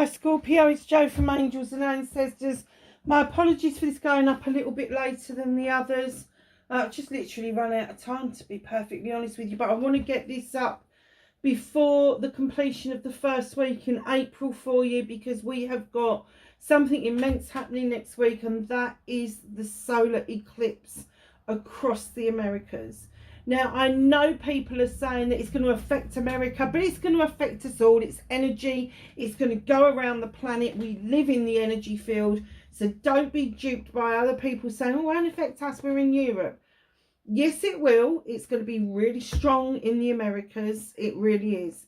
Hi Scorpio, it's Jo from Angels and Ancestors. My apologies for this going up a little bit later than the others. I've just literally run out of time, to be perfectly honest with you. But I want to get this up before the completion of the first week in April for you, because we have got something immense happening next week, and that is the solar eclipse across the Americas. Now, I know people are saying that it's going to affect America, but it's going to affect us all. It's energy. It's going to go around the planet. We live in the energy field. So don't be duped by other people saying, oh, it won't affect us. We're in Europe. Yes, it will. It's going to be really strong in the Americas. It really is.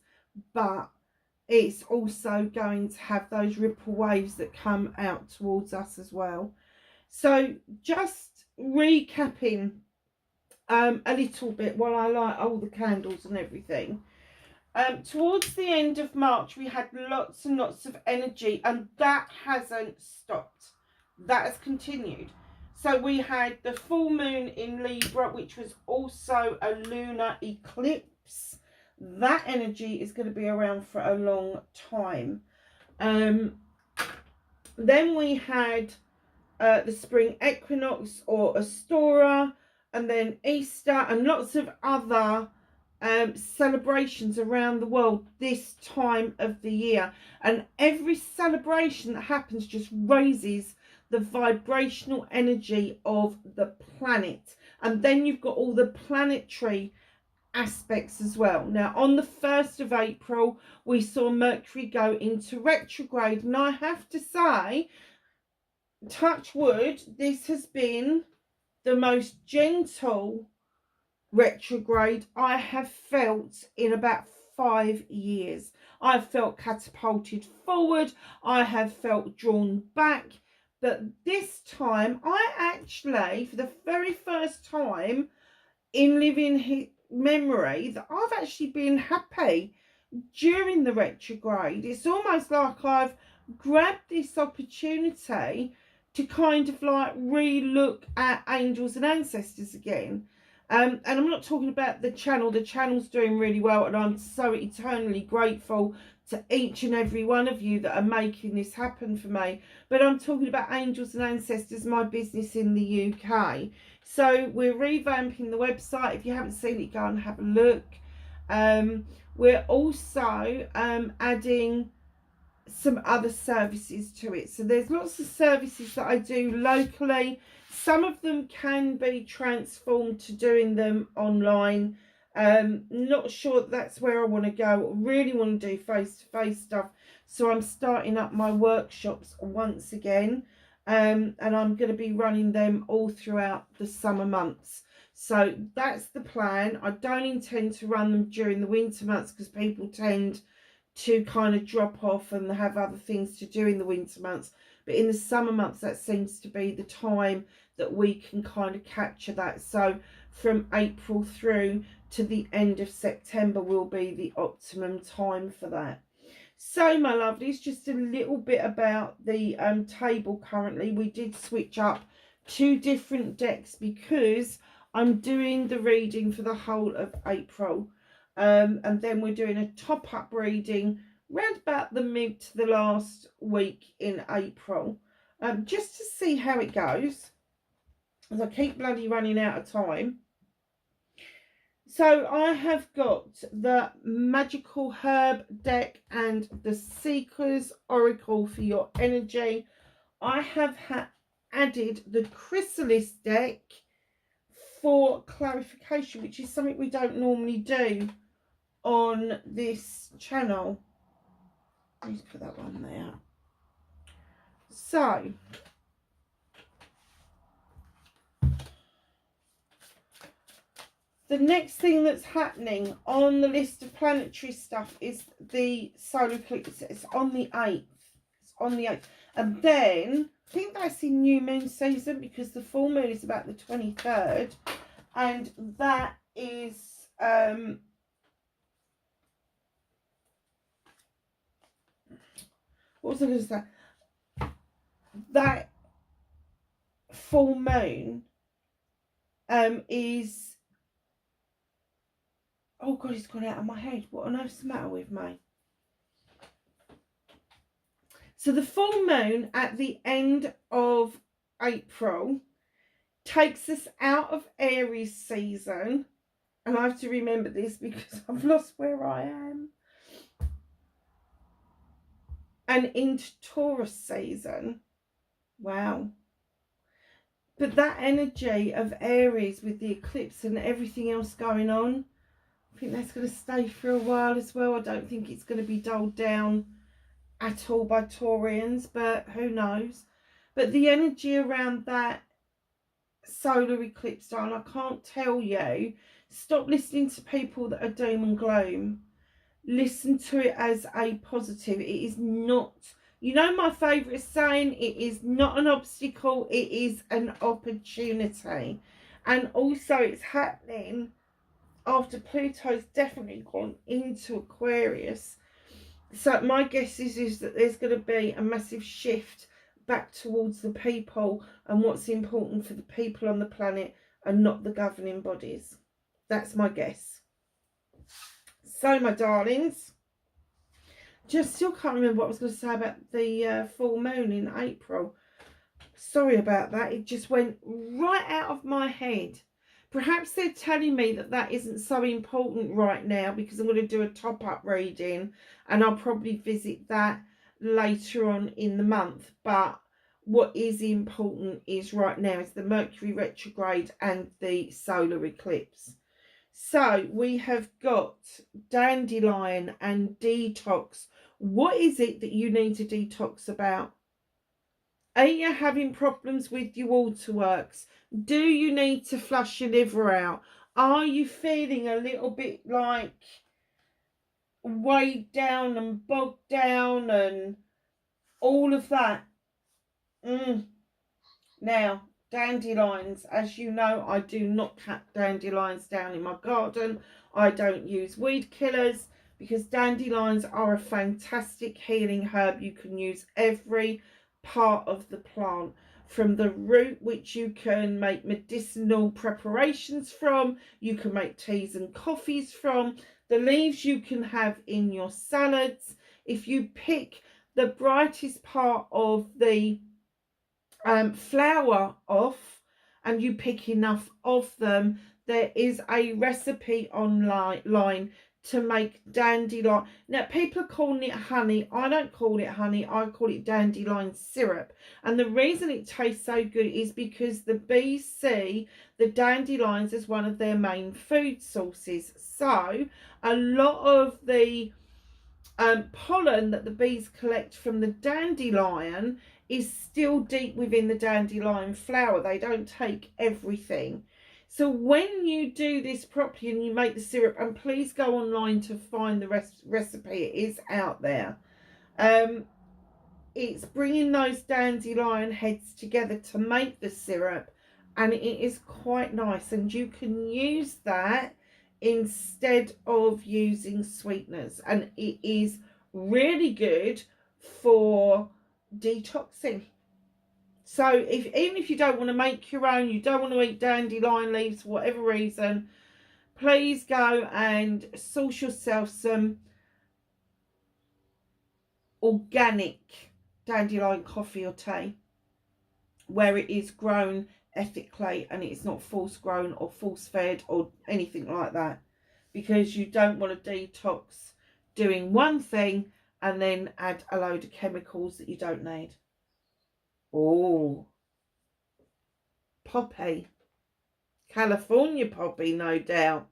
But it's also going to have those ripple waves that come out towards us as well. So just recapping a little bit while I light all the candles and everything. Towards the end of March, we had lots and lots of energy, and that hasn't stopped. That has continued. So we had the full moon in Libra, which was also a lunar eclipse. That energy is going to be around for a long time. Then we had the spring equinox or Aurora, and then Easter, and lots of other celebrations around the world this time of the year. And every celebration that happens just raises the vibrational energy of the planet. And then you've got all the planetary aspects as well. Now, on the 1st of April, we saw Mercury go into retrograde. And I have to say, touch wood, this has been the most gentle retrograde I have felt in about 5 years. I've felt catapulted forward. I have felt drawn back. But this time, I actually, for the very first time in living memory, that I've actually been happy during the retrograde. It's almost like I've grabbed this opportunity to kind of like re-look at angels and ancestors again. And I'm not talking about the channel. The channel's doing really well, and I'm so eternally grateful to each and every one of you that are making this happen for me. But I'm talking about Angels and Ancestors, my business in the UK. So we're revamping the website. If you haven't seen it, go and have a look. We're also adding some other services to it. So there's lots of services that I do locally. Some of them can be transformed to doing them online. Not sure that's where I want to go. I really want to do face-to-face stuff. So I'm starting up my workshops once again. And I'm going to be running them all throughout the summer months. So that's the plan. I don't intend to run them during the winter months, because people tend to kind of drop off and have other things to do in the winter months. But in the summer months, that seems to be the time that we can kind of capture that. So from April through to the end of September will be the optimum time for that. So my lovelies, just a little bit about the table currently. We did switch up 2 different decks because I'm doing the reading for the whole of April. And then we're doing a top-up reading round about the mid to the last week in April, just to see how it goes, as I keep bloody running out of time. So I have got the Magical Herb deck and the Seeker's Oracle for your energy. I have added the Chrysalis deck for clarification, which is something we don't normally do on this channel. Let's put that one there. So the next thing that's happening on the list of planetary stuff is the solar eclipse. It's on the 8th. It's on the 8th. And then I think that's in new moon season, because the full moon is about the 23rd. And that is what was I going to say? That full moon is, oh God, it's gone out of my head. What on earth's the matter with me? So the full moon at the end of April takes us out of Aries season. And I have to remember this because I've lost where I am. And into Taurus season. Wow. But that energy of Aries with the eclipse and everything else going on, I think that's going to stay for a while as well. I don't think it's going to be dulled down at all by Taurians, but who knows. But the energy around that solar eclipse, darling, I can't tell you. Stop listening to people that are doom and gloom. Listen to it as a positive. It is not, you know, my favourite saying, it is not an obstacle, it is an opportunity. And also it's happening after Pluto's definitely gone into Aquarius. So my guess is that there's going to be a massive shift back towards the people and what's important for the people on the planet and not the governing bodies. That's my guess. So, my darlings, just still can't remember what I was going to say about the full moon in April. Sorry about that. It just went right out of my head. Perhaps they're telling me that that isn't so important right now because I'm going to do a top-up reading and I'll probably visit that later on in the month. But what is important is right now is the Mercury retrograde and the solar eclipse. So we have got Dandelion and Detox. What is it that you need to detox about? Are you having problems with your waterworks? Do you need to flush your liver out? Are you feeling a little bit like weighed down and bogged down and all of that? Now, dandelions, as you know, I do not cut dandelions down in my garden. I don't use weed killers because dandelions are a fantastic healing herb. You can use every part of the plant, from the root, which you can make medicinal preparations from, you can make teas and coffees from, the leaves you can have in your salads. If you pick the brightest part of the flower off and you pick enough of them, there is a recipe online to make dandelion. Now people are calling it honey. I don't call it honey, I call it dandelion syrup. And the reason it tastes so good is because the bees see the dandelions as one of their main food sources. So a lot of the pollen that the bees collect from the dandelion is still deep within the dandelion flower. They don't take everything. So when you do this properly and you make the syrup, and please go online to find the recipe, it is out there. It's bringing those dandelion heads together to make the syrup, and it is quite nice, and you can use that instead of using sweeteners, and it is really good for detoxing. So even if you don't want to make your own, you don't want to eat dandelion leaves for whatever reason, please go and source yourself some organic dandelion coffee or tea where it is grown ethically and it's not force grown or force fed or anything like that, because you don't want to detox doing one thing and then add a load of chemicals that you don't need. Oh, poppy, California poppy, no doubt,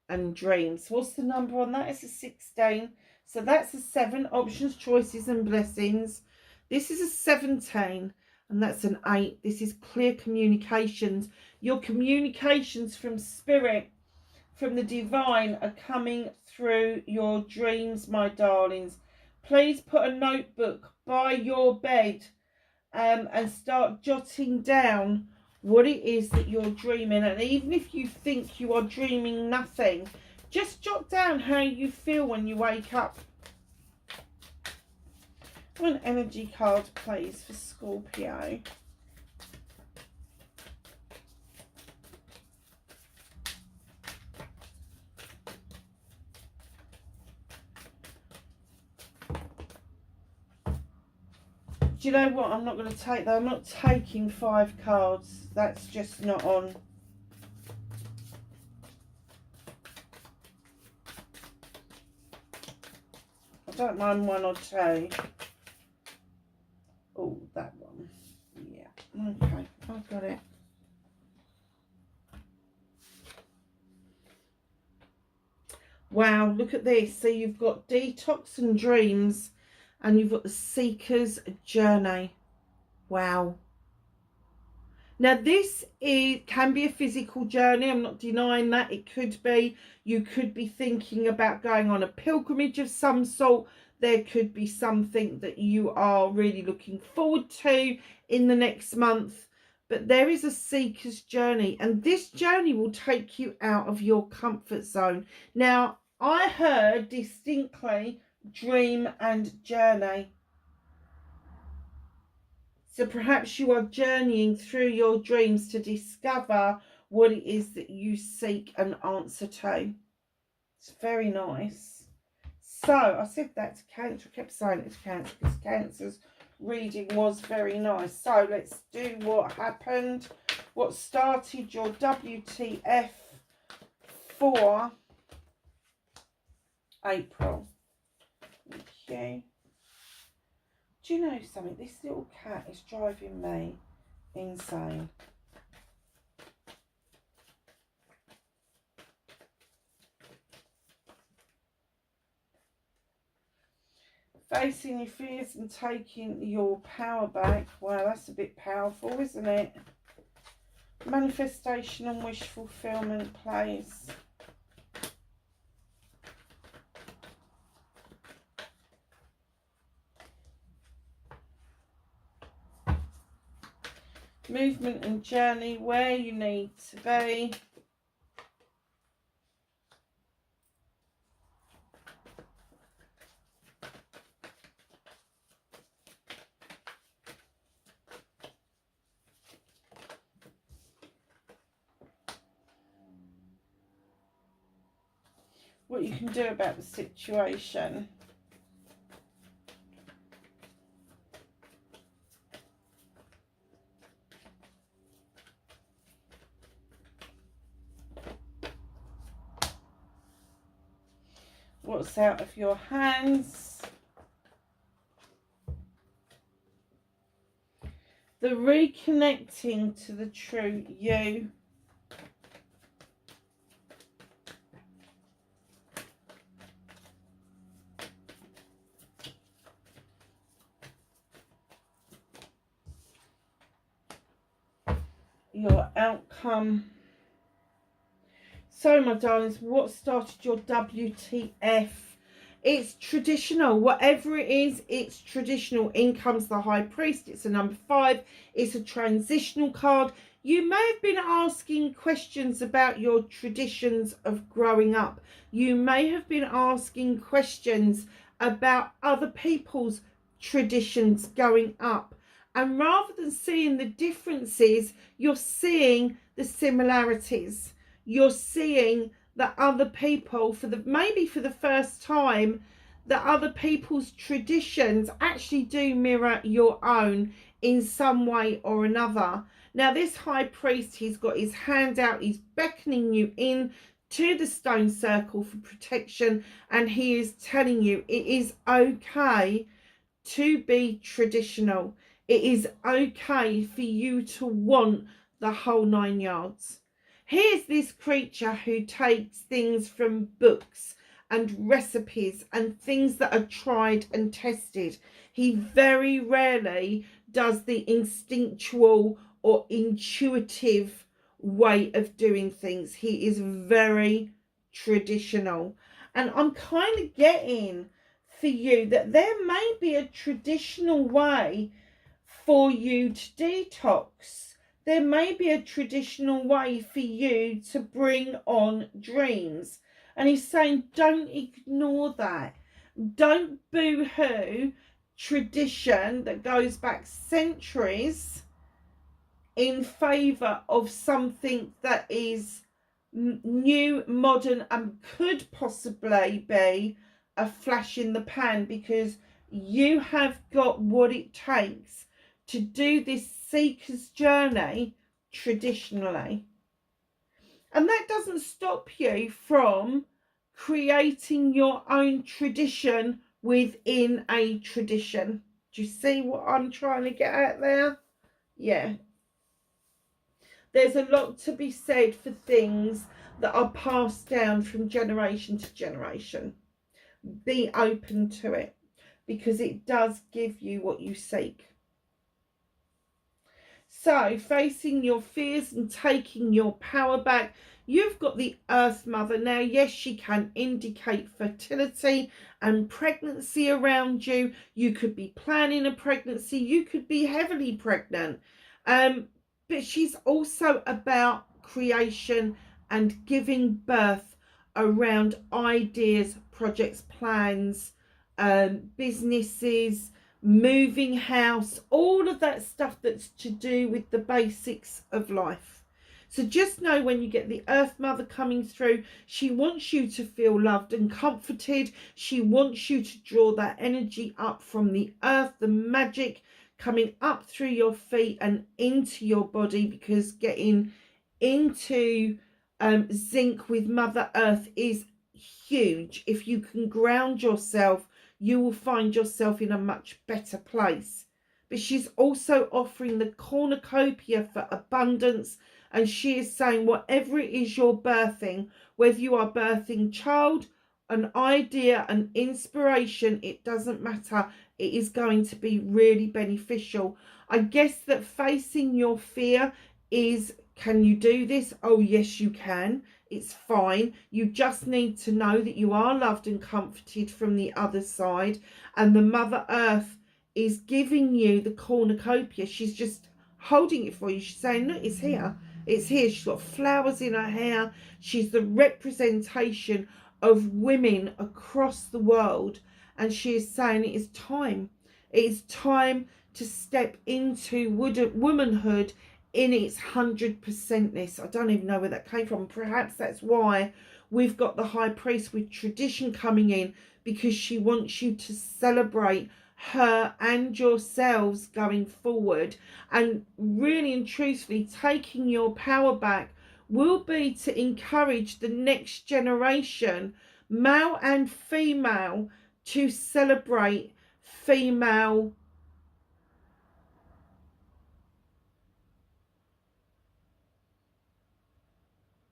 and dreams. What's the number on that? It's a 16. So that's a 7. Options, choices and blessings. This is a 17 and that's an 8. This is clear communications. Your communications from spirit, from the divine, are coming through your dreams, my darlings. Please put a notebook by your bed and start jotting down what it is that you're dreaming. And even if you think you are dreaming nothing, just jot down how you feel when you wake up. One energy card, please, for Scorpio. Do you know what? I'm not going to take that. I'm not taking 5 cards. That's just not on. I don't mind 1 or 2. Oh, that one. Yeah. Okay, I've got it. Wow, look at this. So you've got detox and dreams, and you've got the seeker's journey. Wow. Now this can be a physical journey. I'm not denying that. It could be. You could be thinking about going on a pilgrimage of some sort. There could be something that you are really looking forward to in the next month. But there is a seeker's journey, and this journey will take you out of your comfort zone. Now, I heard distinctly dream and journey. So perhaps you are journeying through your dreams to discover what it is that you seek an answer to. It's very nice. So I said that to Cancer. I kept saying it to Cancer because Cancer's reading was very nice. So let's do what happened. What started your WTF for April. Thank you. Do you know something? This little cat is driving me insane. Facing your fears and taking your power back. Wow, that's a bit powerful, isn't it? Manifestation and wish fulfillment plays. Movement and journey, where you need to be. What you can do about the situation. What's out of your hands? The reconnecting to the true you. Your outcome. So, my darlings, what started your WTF? It's traditional. Whatever it is, it's traditional. In comes the High Priest. It's a number 5. It's a transitional card. You may have been asking questions about your traditions of growing up. You may have been asking questions about other people's traditions going up. And rather than seeing the differences, you're seeing the similarities. You're seeing that other people, maybe for the first time, that other people's traditions actually do mirror your own in some way or another. Now, this High Priest, he's got his hand out, he's beckoning you in to the stone circle for protection, and he is telling you it is okay to be traditional. It is okay for you to want the whole 9 yards. Here's this creature who takes things from books and recipes and things that are tried and tested. He very rarely does the instinctual or intuitive way of doing things. He is very traditional. And I'm kind of getting for you that there may be a traditional way for you to detox. There may be a traditional way for you to bring on dreams. And he's saying, don't ignore that. Don't boo-hoo tradition that goes back centuries in favour of something that is new, modern, and could possibly be a flash in the pan, because you have got what it takes to do this seeker's journey traditionally. And that doesn't stop you from creating your own tradition within a tradition. Do you see what I'm trying to get at there? Yeah. There's a lot to be said for things that are passed down from generation to generation. Be open to it, because it does give you what you seek. So, facing your fears and taking your power back, you've got the Earth Mother. Now, yes, she can indicate fertility and pregnancy around you. You could be planning a pregnancy. You could be heavily pregnant. But she's also about creation and giving birth around ideas, projects, plans, businesses, moving house, all of that stuff that's to do with the basics of life. So just know, when you get the Earth Mother coming through, she wants you to feel loved and comforted. She wants you to draw that energy up from the earth, the magic coming up through your feet and into your body, because getting into zinc with Mother Earth is huge. If you can ground yourself, you will find yourself in a much better place. But she's also offering the cornucopia for abundance, and she is saying, whatever it is you're birthing, whether you are birthing child, an idea, an inspiration, it doesn't matter, it is going to be really beneficial. I guess that facing your fear is, can you do this? Oh yes, you can. It's fine. You just need to know that you are loved and comforted from the other side, and the Mother Earth is giving you the cornucopia. She's just holding it for you. She's saying, look, it's here. It's here. She's got flowers in her hair. She's the representation of women across the world, and she is saying it is time. It is time to step into womanhood in its 100%ness. I don't even know where that came from. Perhaps that's why we've got the High Priest with tradition coming in, because she wants you to celebrate her and yourselves going forward. And really and truthfully, taking your power back will be to encourage the next generation, male and female, to celebrate female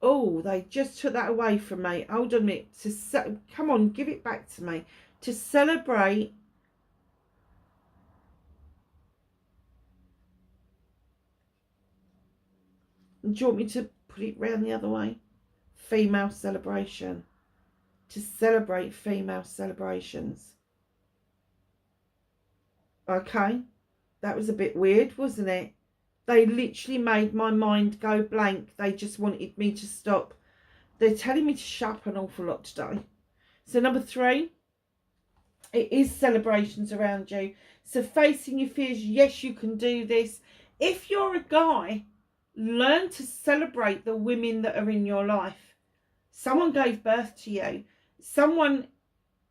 Oh, they just took that away from me. Hold on a minute. Come on, give it back to me. To celebrate do you want me to put it round the other way? Female celebration. To celebrate female celebrations. Okay. That was a bit weird, wasn't it? They literally made my mind go blank. They just wanted me to stop. They're telling me to shut up an awful lot today. So number 3, it is celebrations around you. So facing your fears, yes, you can do this. If you're a guy, learn to celebrate the women that are in your life. Someone gave birth to you. Someone,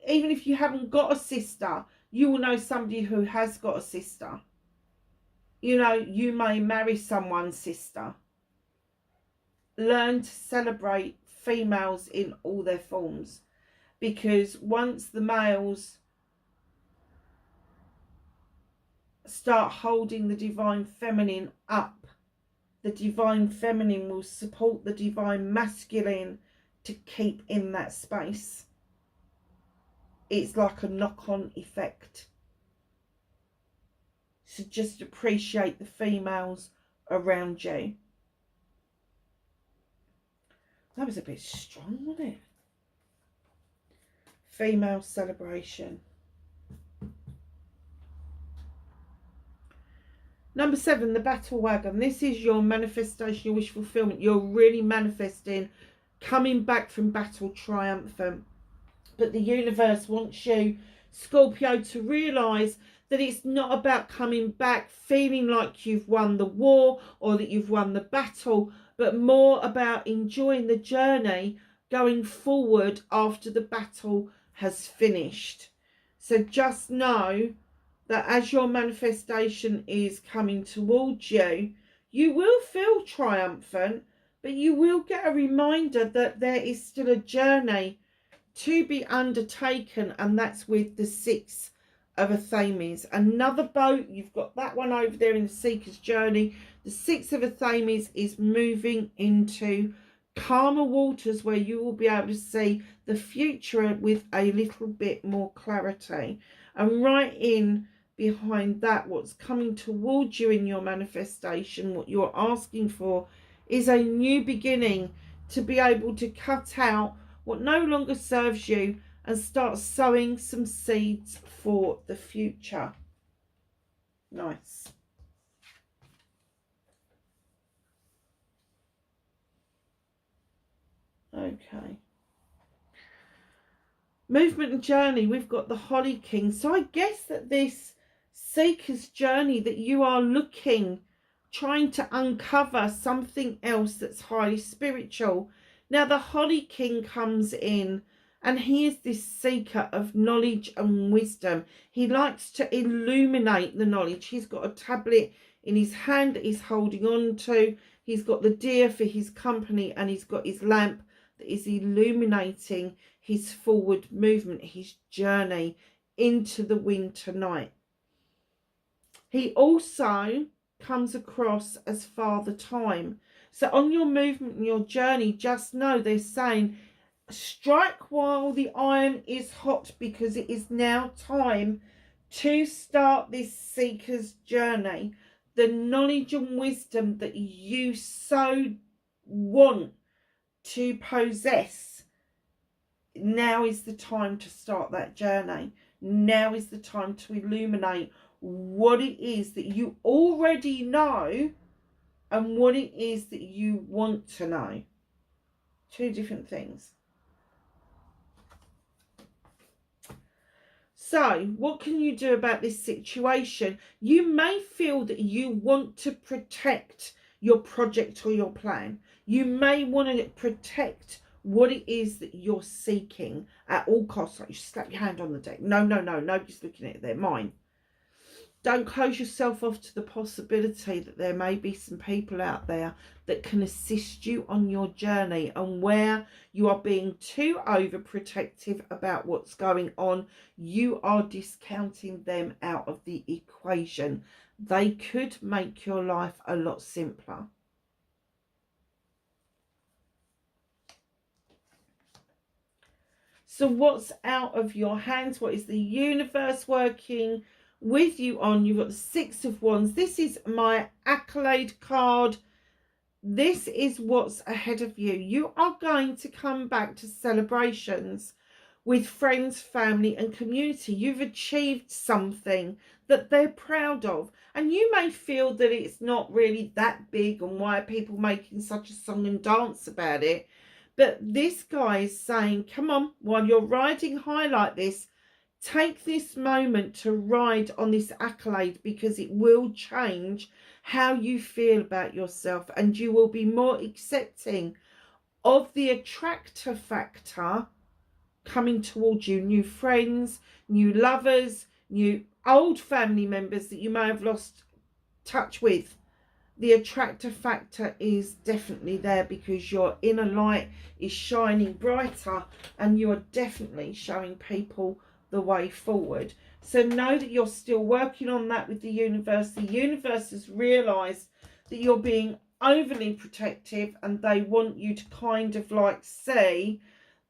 even if you haven't got a sister, you will know somebody who has got a sister. You know, you may marry someone's sister. Learn to celebrate females in all their forms, because once the males start holding the divine feminine up, the divine feminine will support the divine masculine to keep in that space. It's like a knock-on effect. So just appreciate the females around you. That was a bit strong, wasn't it? Female celebration. Number 7, the battle wagon. This is your manifestation, your wish fulfillment. You're really manifesting, coming back from battle triumphant. But the universe wants you, Scorpio, to realise that it's not about coming back feeling like you've won the war or that you've won the battle, but more about enjoying the journey going forward after the battle has finished. So just know that as your manifestation is coming towards you, you will feel triumphant, but you will get a reminder that there is still a journey to be undertaken, and that's with the Six of Athames. Another boat, you've got that one over there in the Seeker's Journey. The Six of Athames is moving into calmer waters where you will be able to see the future with a little bit more clarity. And right in behind that, what's coming towards you in your manifestation, what you're asking for, is a new beginning, to be able to cut out what no longer serves you and start sowing some seeds for the future. Nice. Okay. Movement and journey, we've got the Holly King. So I guess that this seeker's journey, that you are looking, trying to uncover something else that's highly spiritual. Now the Holly King comes in, and he is this seeker of knowledge and wisdom. He likes to illuminate the knowledge. He's got a tablet in his hand that he's holding on to. He's got the deer for his company, and he's got his lamp that is illuminating his forward movement, his journey into the winter night. He also comes across as Father Time. So on your movement and your journey, just know they're saying, strike while the iron is hot, because it is now time to start this seeker's journey. The knowledge and wisdom that you so want to possess, now is the time to start that journey. Now is the time to illuminate what it is that you already know and what it is that you want to know. Two different things. So what can you do about this situation? You may feel that you want to protect your project or your plan. You may want to protect what it is that you're seeking at all costs. Like, you slap your hand on the deck. No, nobody's looking at it. They're mine. Don't close yourself off to the possibility that there may be some people out there that can assist you on your journey, and where you are being too overprotective about what's going on, you are discounting them out of the equation. They could make your life a lot simpler. So what's out of your hands? What is the universe working with you on? You've got the Six of Wands. This is my accolade card. This is what's ahead of you. You are going to come back to celebrations with friends, family and community. You've achieved something that they're proud of, and you may feel that it's not really that big, and why are people making such a song and dance about it? But this guy is saying, come on, while you're riding high like this, take this moment to ride on this accolade, because it will change how you feel about yourself, and you will be more accepting of the attractor factor coming towards you. New friends, new lovers, new old family members that you may have lost touch with. The attractor factor is definitely there, because your inner light is shining brighter, and you are definitely showing people the way forward. So know that you're still working on that with the universe. The universe has realized that you're being overly protective, and they want you to kind of like see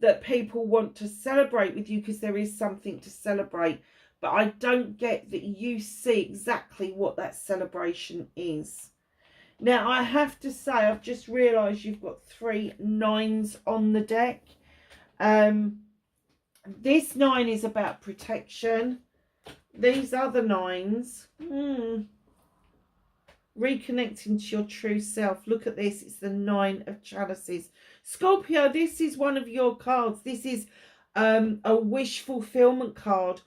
that people want to celebrate with you, because there is something to celebrate. But I don't get that you see exactly what that celebration is. Now, I have to say, I've just realised you've got 3 9s on the deck. This 9 is about protection. These other 9s, reconnecting to your true self. Look at this. It's the 9 of Chalices. Scorpio, this is one of your cards. This is a wish fulfillment card.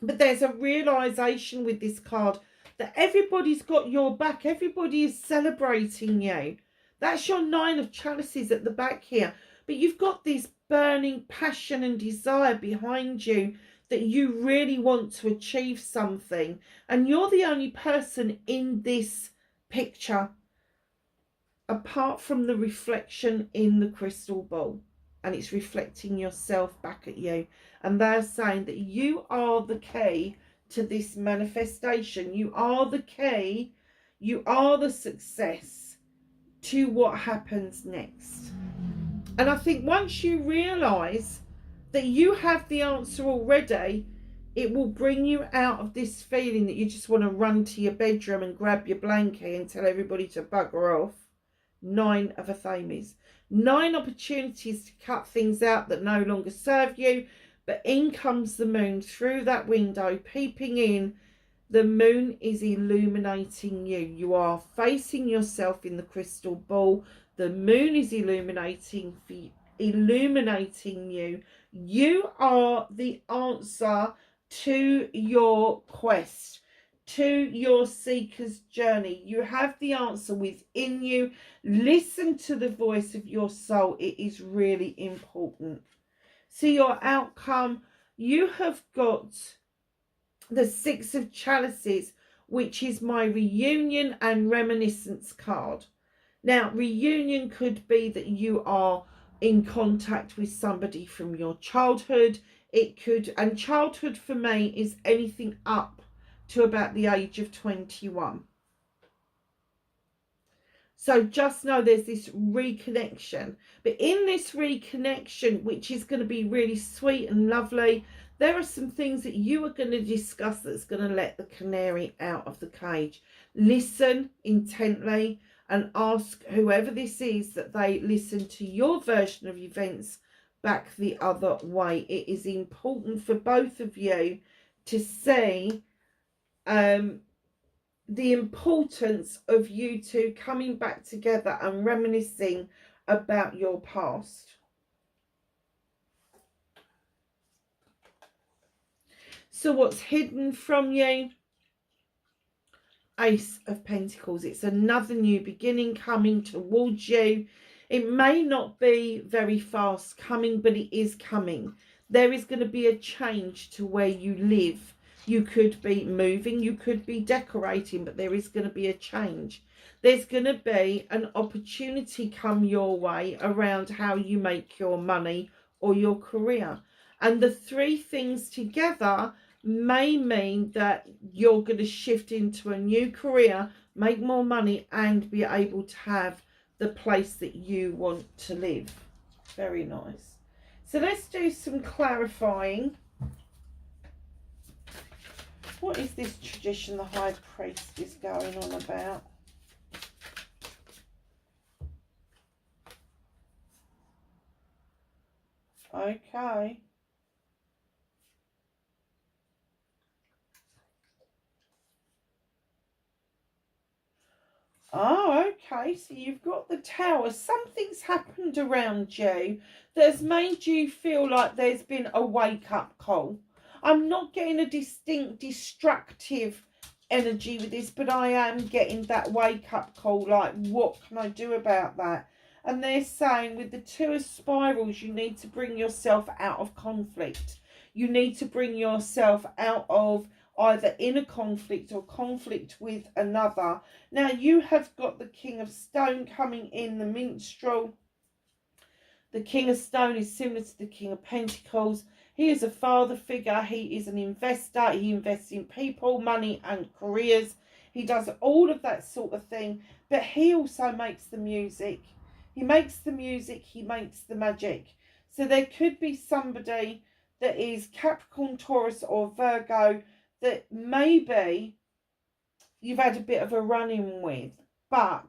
But there's a realisation with this card that everybody's got your back. Everybody is celebrating you. That's your 9 of Chalices at the back here. But you've got this burning passion and desire behind you that you really want to achieve something, and you're the only person in this picture apart from the reflection in the crystal ball, and it's reflecting yourself back at you, and they're saying that you are the key to this manifestation. You are the key, you are the success to what happens next. And I think once you realize that you have the answer already, it will bring you out of this feeling that you just want to run to your bedroom and grab your blanket and tell everybody to bugger off. 9 of Athames. 9 opportunities to cut things out that no longer serve you. But in comes the moon through that window, peeping in. The moon is illuminating you. You are facing yourself in the crystal ball. The moon is illuminating you. You are the answer to your quest, to your seeker's journey. You have the answer within you. Listen to the voice of your soul. It is really important. See your outcome. You have got the 6 of Chalices, which is my reunion and reminiscence card. Now, reunion could be that you are in contact with somebody from your childhood. It could, and childhood for me is anything up to about the age of 21. So just know there's this reconnection. But in this reconnection, which is going to be really sweet and lovely, there are some things that you are going to discuss that's going to let the canary out of the cage. Listen intently and ask whoever this is that they listen to your version of events back the other way. It is important for both of you to see the importance of you two coming back together and reminiscing about your past. So what's hidden from you? Ace of Pentacles. It's another new beginning coming towards you. It may not be very fast coming, but it is coming. There is going to be a change to where you live. You could be moving, you could be decorating, but there is going to be a change. There's going to be an opportunity come your way around how you make your money or your career. And the 3 things together may mean that you're going to shift into a new career, make more money, and be able to have the place that you want to live. Very nice. So let's do some clarifying. What is this tradition the High Priest is going on about? Okay. Oh, okay. So you've got the Tower. Something's happened around you that's made you feel like there's been a wake-up call. I'm not getting a distinct destructive energy with this, but I am getting that wake-up call, like, what can I do about that? And they're saying with the 2 of Spirals, you need to bring yourself out of conflict. You need to bring yourself out of either inner conflict or conflict with another. Now, you have got the King of Stone coming in, the Minstrel. The King of Stone is similar to the King of Pentacles. He is a father figure. He is an investor. He invests in people, money and careers. He does all of that sort of thing. But he also makes the music. He makes the music. He makes the magic. So there could be somebody that is Capricorn, Taurus or Virgo that maybe you've had a bit of a run-in with. But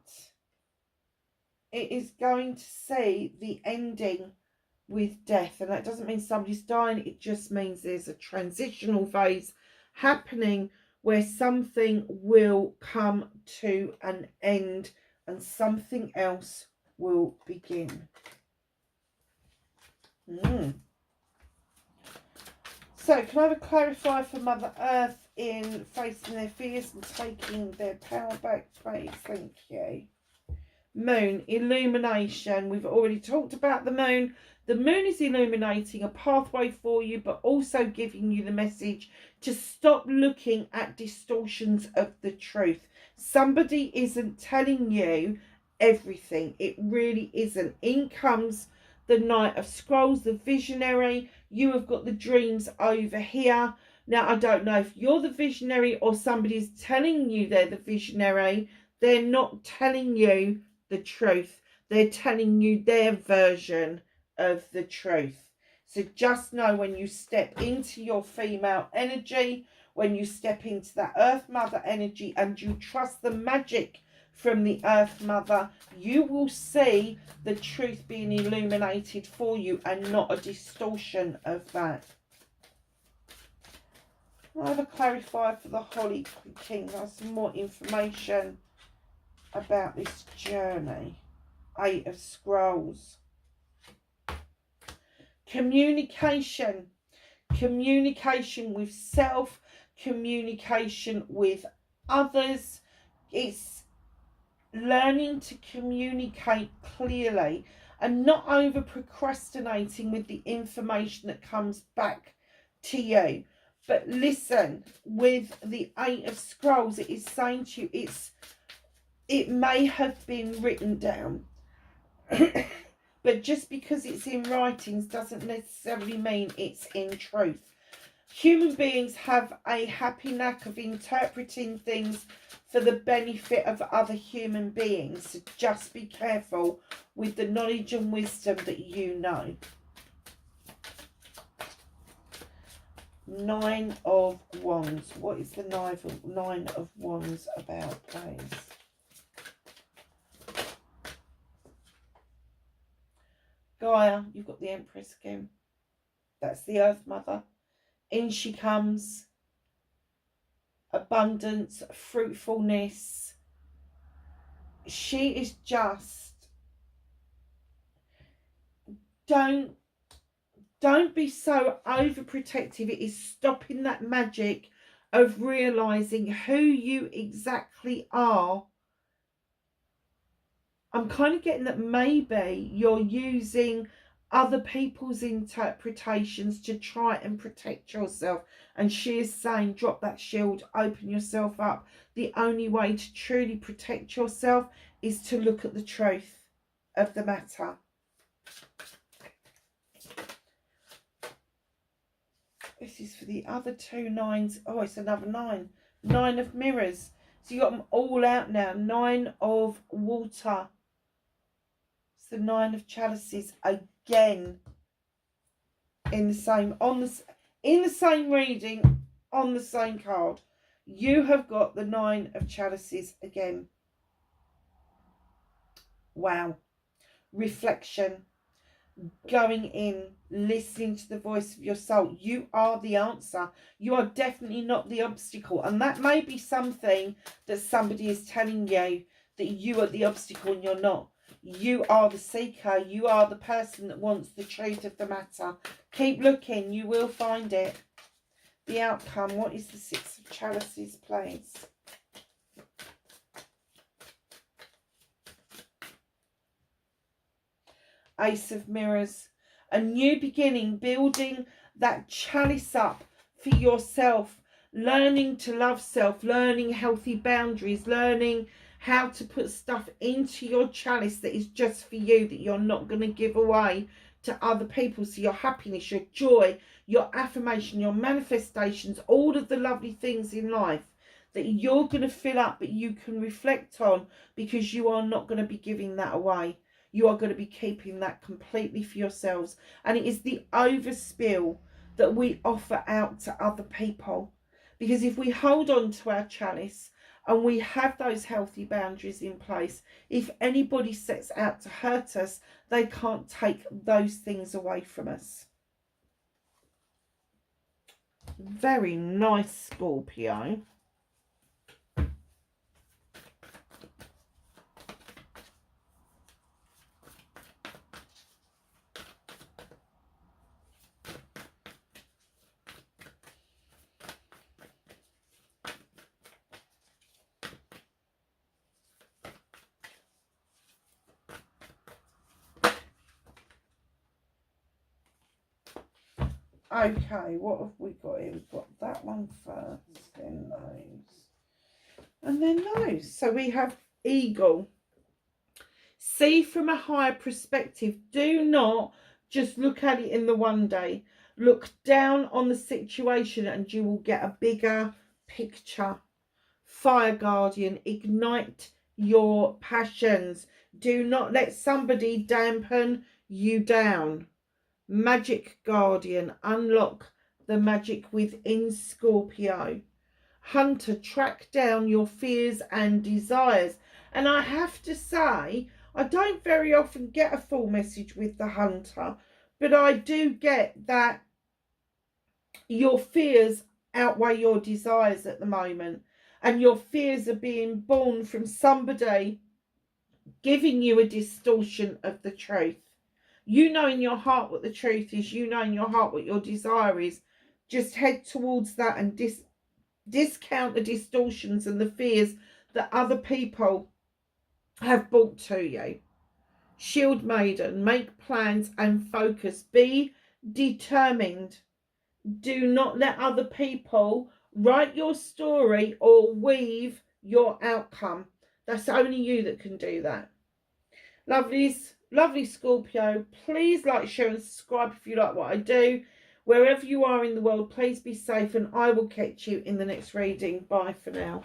it is going to see the ending with death, and that doesn't mean somebody's dying. It just means there's a transitional phase happening where something will come to an end and something else will begin. So can I have a clarifier for Mother Earth in facing their fears and taking their power back, please? Thank you. Moon, illumination. We've already talked about the moon. The moon is illuminating a pathway for you, but also giving you the message to stop looking at distortions of the truth. Somebody isn't telling you everything. It really isn't. In comes the Knight of Scrolls, the visionary. You have got the dreams over here. Now, I don't know if you're the visionary or somebody's telling you they're the visionary. They're not telling you the truth. They're telling you their version of the truth. So just know, when you step into your female energy, when you step into that Earth Mother energy and you trust the magic from the Earth Mother, you will see the truth being illuminated for you and not a distortion of that. I have a clarifier for the Holy King. There's some more information about this journey. 8 of Scrolls. Communication. Communication with self. Communication with others. It's learning to communicate clearly and not over procrastinating with the information that comes back to you. But listen, with the 8 of Scrolls, it is saying to you, it may have been written down. But just because it's in writings doesn't necessarily mean it's in truth. Human beings have a happy knack of interpreting things for the benefit of other human beings. So just be careful with the knowledge and wisdom that you know. 9 of Wands. What is the 9 of Wands about, please? Gaia, you've got the Empress again. That's the Earth Mother. In she comes. Abundance, fruitfulness. She is just... Don't be so overprotective. It is stopping that magic of realising who you exactly are. I'm kind of getting that maybe you're using other people's interpretations to try and protect yourself. And she is saying, drop that shield, open yourself up. The only way to truly protect yourself is to look at the truth of the matter. This is for the other 2 9s. Oh, it's another 9. 9 of Mirrors. So you got them all out now. 9 of Water. It's the 9 of Chalices again. In the same reading, on the same card. You have got the 9 of Chalices again. Wow. Reflection. Going in, listening to the voice of your soul. You are the answer. You are definitely not the obstacle. And that may be something that somebody is telling you, that you are the obstacle and you're not. You are the seeker. You are the person that wants the truth of the matter. Keep looking. You will find it. The outcome. What is the 6 of Chalices, please? Ace of Mirrors. A new beginning, building that chalice up for yourself, learning to love self, learning healthy boundaries, learning how to put stuff into your chalice that is just for you, that you're not going to give away to other people. So your happiness, your joy, your affirmation, your manifestations, all of the lovely things in life that you're going to fill up, but you can reflect on, because you are not going to be giving that away. You are going to be keeping that completely for yourselves. And it is the overspill that we offer out to other people. Because if we hold on to our chalice and we have those healthy boundaries in place, if anybody sets out to hurt us, they can't take those things away from us. Very nice, Scorpio. Okay, what have we got here? We've got that one first, then those, and then those. So we have Eagle. See from a higher perspective. Do not just look at it in the one day. Look down on the situation and you will get a bigger picture. Fire Guardian, ignite your passions. Do not let somebody dampen you down. Magic Guardian, unlock the magic within Scorpio. Hunter, track down your fears and desires. And I have to say, I don't very often get a full message with the Hunter, but I do get that your fears outweigh your desires at the moment. And your fears are being born from somebody giving you a distortion of the truth. You know in your heart what the truth is. You know in your heart what your desire is. Just head towards that and discount the distortions and the fears that other people have brought to you. Shield Maiden, make plans and focus. Be determined. Do not let other people write your story or weave your outcome. That's only you that can do that. Lovelies, lovely Scorpio, please like, share and subscribe if you like what I do. Wherever you are in the world, please be safe, and I will catch you in the next reading. Bye for now.